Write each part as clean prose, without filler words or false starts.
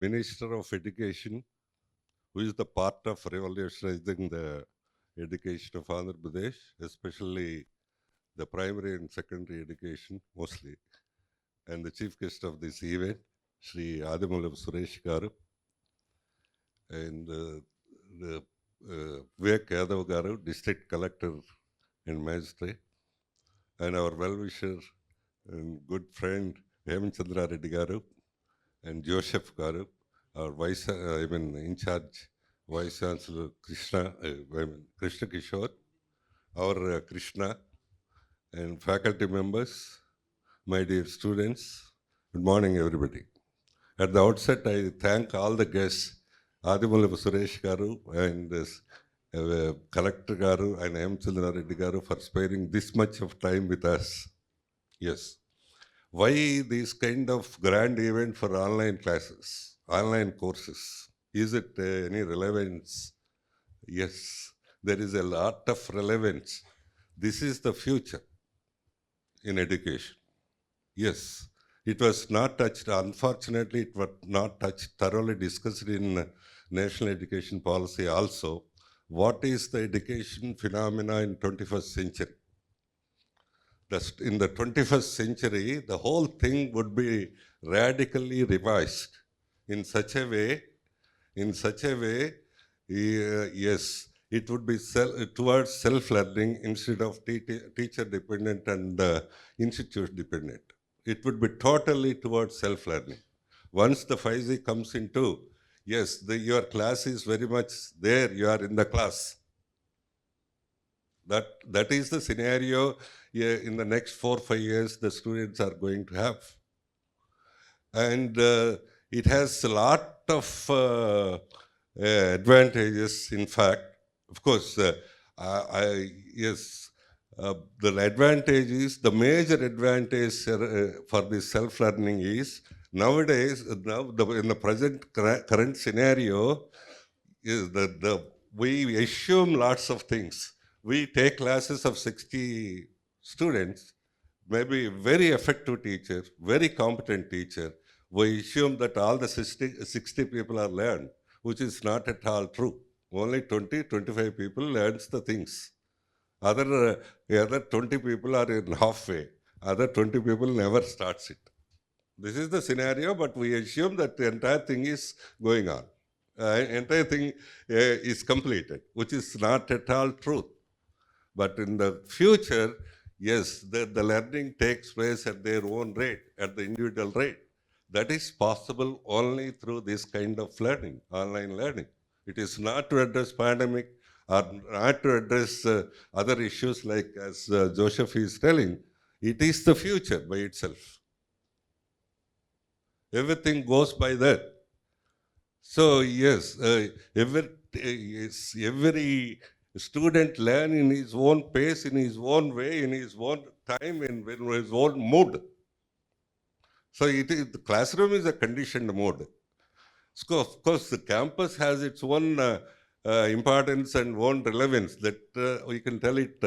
Minister of Education, who is the part of revolutionizing the education of Andhra Pradesh, especially the primary and secondary education mostly. And the chief guest of this event, Sri Adimulavu Suresh Garu, and the Vivek Yadav Garu, District Collector and Magistrate, and our well-wisher and good friend Hemchandra Reddy Garu, and Joseph Garu, our in charge Vice Chancellor Krishna Kishore, our Krishna, and faculty members, my dear students, good morning everybody. At the outset, I thank all the guests, Adimulavu Suresh Garu and Collector Garu and Hemchandra Reddy Garu for sparing this much of time with us. Yes. Why this kind of grand event for online classes, online courses? Is it any relevance? Yes, there is a lot of relevance. This is the future in education. Yes, it was not touched, unfortunately, it was not touched, thoroughly discussed in national education policy also. What is the education phenomena in 21st century? In the 21st century, the whole thing would be radically revised in such a way, yes, it would be towards self-learning instead of teacher-dependent and institute-dependent. It would be totally towards self-learning. Once the 5G comes into, yes, your class is very much there, you are in the class. That is the scenario in the next 4 or 5 years the students are going to have. And it has a lot of advantages, in fact. Of course, yes, the advantage is, the major advantage for this self-learning is, nowadays, in the present current scenario, is we assume lots of things. We take classes of 60 students, maybe very effective teacher, very competent teacher. We assume that all the 60 people are learned, which is not at all true. Only 20, 25 people learns the things. Other 20 people are in halfway. Other 20 people never starts it. This is the scenario, but we assume that the entire thing is going on. Entire thing is completed, which is not at all true. But in the future, yes, the learning takes place at their own rate, at the individual rate. That is possible only through this kind of learning, online learning. It is not to address pandemic or not to address other issues like, as Joseph is telling, it is the future by itself. Everything goes by that. So yes, every student learn in his own pace, in his own way, in his own time, in his own mood. So the classroom is a conditioned mode. So of course, the campus has its own importance and own relevance that we can tell it.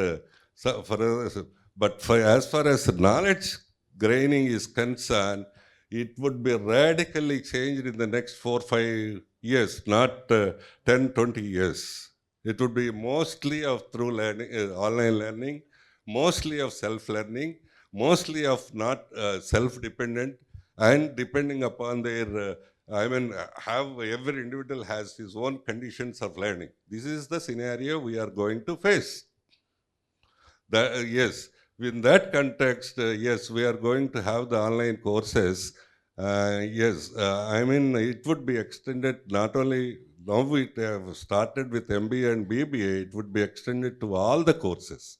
But as far as knowledge graining is concerned, it would be radically changed in the next 4 or 5 years, not 10, 20 years. It would be mostly of through learning, online learning, mostly of self-learning, mostly of not self-dependent, and depending upon their, every individual has his own conditions of learning. This is the scenario we are going to face. Yes, in that context, yes, we are going to have the online courses. It would be extended not only, now we have started with MBA and BBA, it would be extended to all the courses.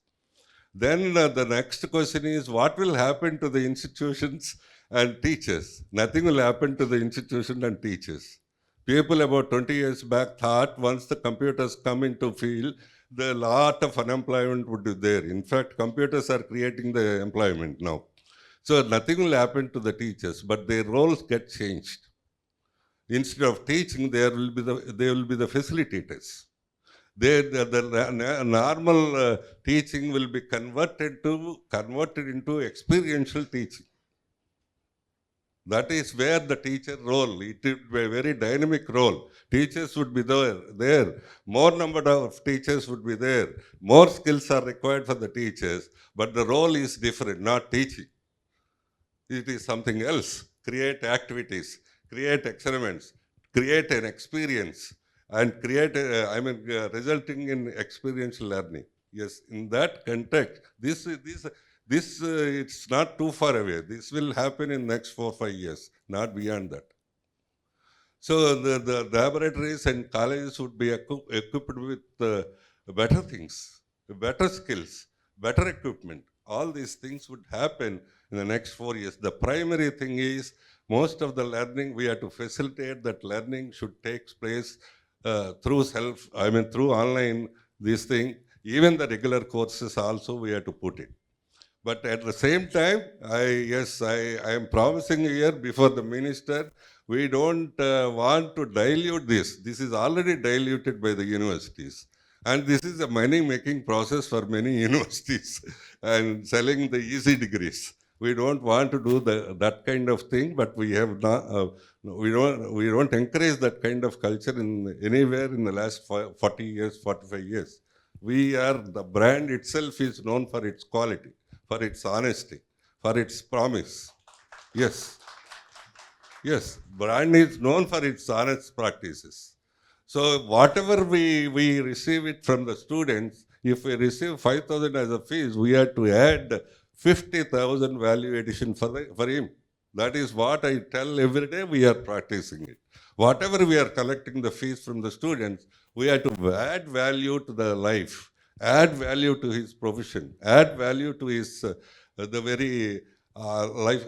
Then the next question is, what will happen to the institutions and teachers? Nothing will happen to the institution and teachers. People about 20 years back thought once the computers come into field, the lot of unemployment would be there. In fact, computers are creating the employment now. So nothing will happen to the teachers, but their roles get changed. Instead of teaching, they will be the facilitators. The normal teaching will be converted into experiential teaching. That is where the teacher role, it would be a very dynamic role. Teachers would be there. More number of teachers would be there. More skills are required for the teachers, but the role is different, not teaching. It is something else. Create activities, create experiments, create an experience, and resulting in experiential learning. Yes, in that context, this it's not too far away. This will happen in next 4 or 5 years, not beyond that. So the laboratories and colleges would be equipped with better things, better skills, better equipment. All these things would happen in the next 4 years. The primary thing is most of the learning, we have to facilitate that learning should take place through through online, this thing. Even the regular courses also we have to put it. But at the same time, I am promising here before the minister, we don't want to dilute this. This is already diluted by the universities. And this is a money-making process for many universities and selling the easy degrees. We don't want to do that kind of thing, but we have not, we don't encourage that kind of culture anywhere in the last 40 years, 45 years. The brand itself is known for its quality, for its honesty, for its promise. Yes. Yes, brand is known for its honest practices. So whatever we receive it from the students, if we receive 5,000 as a fees, we have to add 50,000 value addition for him. That is what I tell every day. We are practicing it. Whatever we are collecting the fees from the students, we have to add value to the life, add value to his profession, add value to his the very life.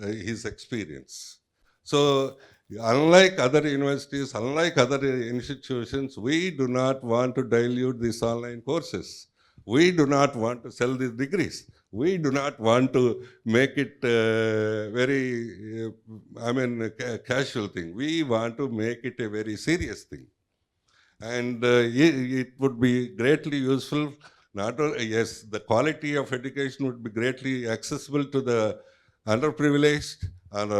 His experience. So unlike other universities, unlike other institutions, we do not want to dilute these online courses. We do not want to sell these degrees. We do not want to make it very, casual thing. We want to make it a very serious thing. And it would be greatly useful. Yes, the quality of education would be greatly accessible to the underprivileged and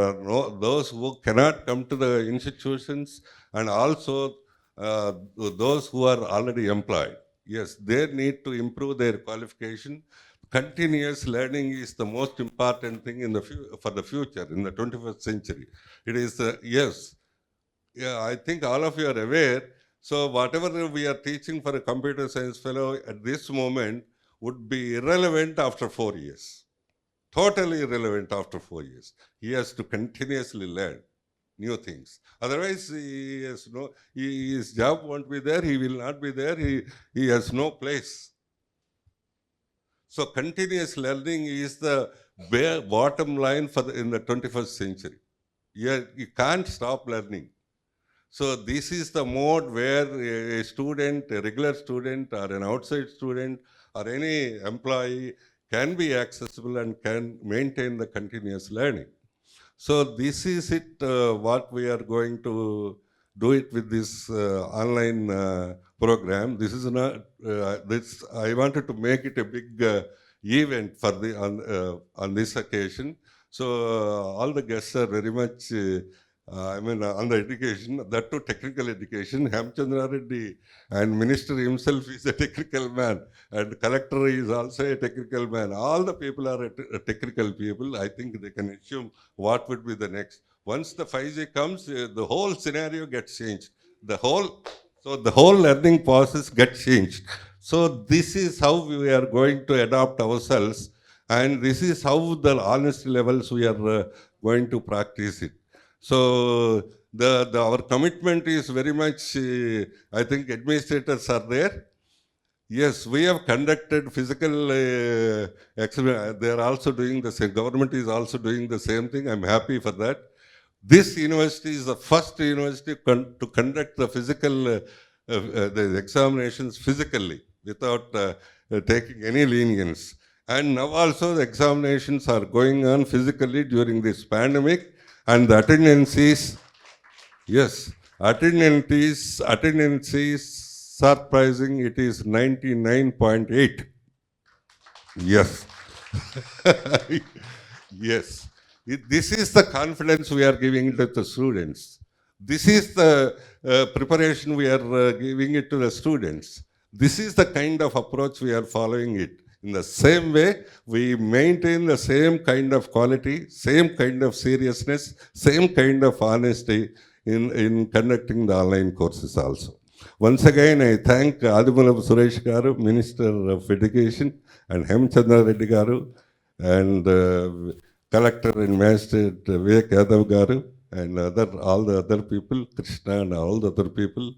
those who cannot come to the institutions, and also those who are already employed. Yes, they need to improve their qualification. Continuous learning is the most important thing for the future, in the 21st century. It is, yes. Yeah, I think all of you are aware. So whatever we are teaching for a computer science fellow at this moment would be irrelevant after 4 years. Totally irrelevant after 4 years. He has to continuously learn new things. Otherwise, his job won't be there. He will not be there. He has no place. So continuous learning is the bottom line in the 21st century. You can't stop learning. So this is the mode where a student, a regular student or an outside student or any employee can be accessible and can maintain the continuous learning. So this is it, what we are going to do it with this online program. This is not, I wanted to make it a big event for on this occasion. So all the guests are very much on the education, that too technical education. Hemchandra Reddy and minister himself is a technical man, and collector is also a technical man. All the people are technical people. I think they can assume what would be the next. Once the 5G comes, the whole scenario gets changed. The whole learning process gets changed. So this is how we are going to adopt ourselves, and this is how the honesty levels we are going to practice it. So our commitment is very much, I think administrators are there. Yes, we have conducted physical experiment. They are also doing the same. Government is also doing the same thing. I'm happy for that. This university is the first university to conduct the physical the examinations physically without taking any lenience. And now also the examinations are going on physically during this pandemic. And the attendance is, yes, attendance is surprising. It is 99.8. Yes. Yes. This is the confidence we are giving to the students. This is the preparation we are giving it to the students. This is the kind of approach we are following it. In the same way, we maintain the same kind of quality, same kind of seriousness, same kind of honesty in conducting the online courses also. Once again, I thank Adimulapu Suresh Garu, Minister of Education, and Hemchandra Reddy Garu, and Collector and Magistrate Vivek Yadav Garu, and all the other people, Krishna and all the other people,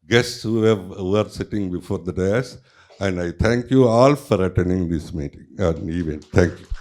guests who are sitting before the dais. And I thank you all for attending this meeting, event. Thank you.